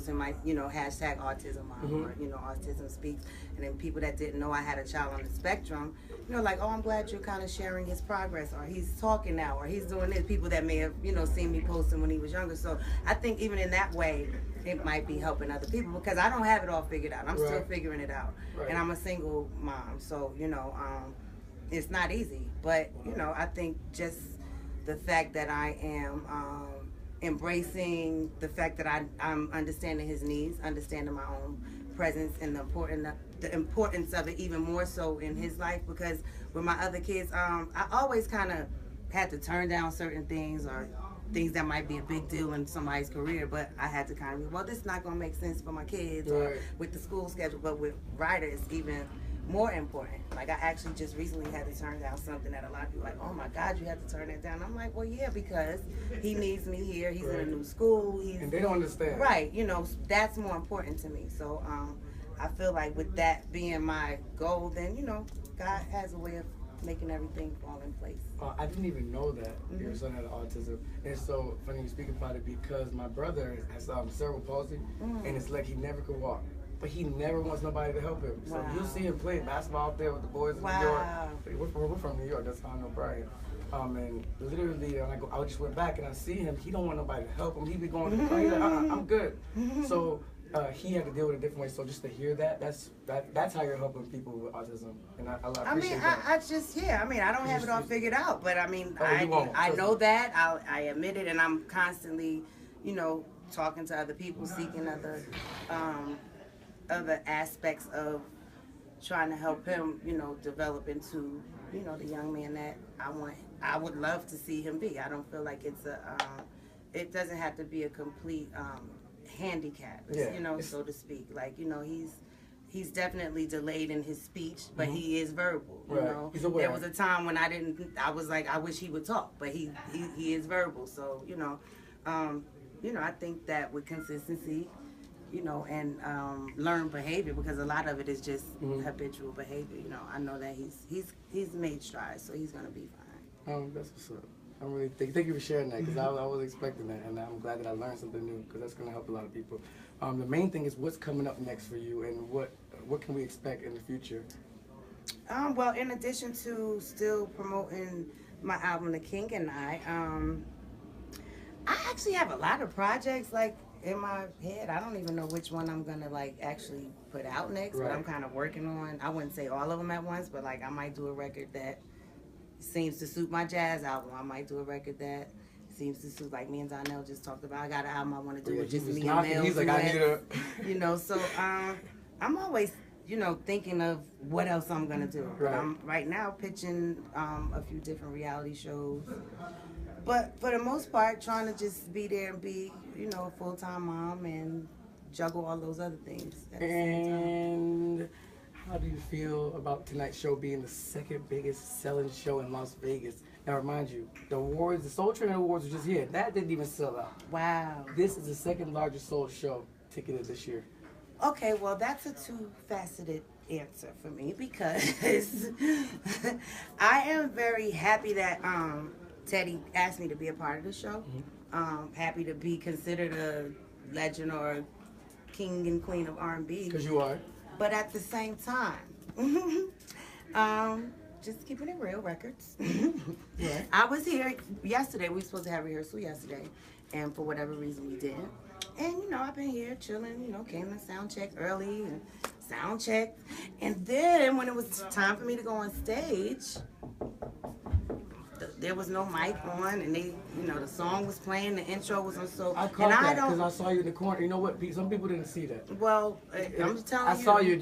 posting my, you know, hashtag autism mom or, you know, autism speaks. And then people that didn't know I had a child on the spectrum, you know, like, oh, I'm glad you're kind of sharing his progress, or he's talking now, or he's doing this. People that may have, you know, seen me posting when he was younger. So I think even in that way, it might be helping other people, because I don't have it all figured out. I'm still figuring it out. And I'm a single mom. So, you know, it's not easy. But, you know, I think just the fact that I am embracing the fact that I'm understanding his needs, understanding my own presence, and the importance of it even more so in his life. Because with my other kids, I always kind of had to turn down certain things, or things that might be a big deal in somebody's career, but I had to kind of, well, this is not going to make sense for my kids, or with the school schedule. But with Ryder, it's even more important. Like, I actually just recently had to turn down something that a lot of people are like, oh my God, you had to turn that down. I'm like, well, yeah, because he needs me here. He's in a new school. And they don't understand. Right. You know, that's more important to me. So I feel like with that being my goal, then, you know, God has a way of making everything fall in place. I didn't even know that your son had autism. And so funny you speak about it, because my brother has cerebral palsy, and it's like he never could walk. But he never wants nobody to help him. So you'll see him play basketball out there with the boys in New York. We're from New York, that's how I know Brian. And literally, I just went back and I see him. He don't want nobody to help him. He be going, he's like, I'm good. So he had to deal with it a different way. So just to hear that, that's how you're helping people with autism. And I appreciate that. I just, I mean, I don't have it all figured out, but I mean, I know that. I admit it, and I'm constantly, you know, talking to other people, seeking other aspects of trying to help him, you know, develop into, you know, the young man that I would love to see him be. I don't feel like it's it doesn't have to be a complete handicap, you know, so to speak. Like, you know, he's definitely delayed in his speech, but he is verbal. You know, there was a time when I was like, I wish he would talk, but he is verbal. So, you know, I think that with consistency, you know, and learned behavior, because a lot of it is just habitual behavior. You know, I know that he's made strides, so he's gonna be fine. That's what's up. I'm really thank you for sharing that, because I wasn't expecting that, and I'm glad that I learned something new, because that's gonna help a lot of people. The main thing is what's coming up next for you, and what can we expect in the future? Well, in addition to still promoting my album, The King and I actually have a lot of projects like in my head. I don't even know which one I'm gonna like actually put out next, but I'm kind of working on. I wouldn't say all of them at once, but like I might do a record that seems to suit my jazz album. I might do a record that seems to suit, like me and Donnell just talked about. I got an album I want to do with just me and Mel. He's like, I need a... You know, so I'm always, you know, thinking of what else I'm gonna do. I'm right now pitching a few different reality shows. But for the most part, trying to just be there and be, you know, a full-time mom and juggle all those other things at the same time. And how do you feel about tonight's show being the second biggest selling show in Las Vegas? Now, remind you, the awards, the Soul Train Awards were just here. That didn't even sell out. Wow. This is the second largest sold show ticketed this year. Okay, well, that's a two-faceted answer for me, because I am very happy that Teddy asked me to be a part of the show. Happy to be considered a legend or king and queen of R&B. Because you are. But at the same time, just keeping it real, records. I was here yesterday. We were supposed to have rehearsal yesterday, and for whatever reason we didn't. And, you know, I've been here chilling, you know, came to sound check early and sound check. And then when it was time for me to go on stage, there was no mic on, and they, you know, the song was playing, the intro was on, so... I caught that because I saw you in the corner. You know what? Some people didn't see that. Well, I'm just telling you. I saw you.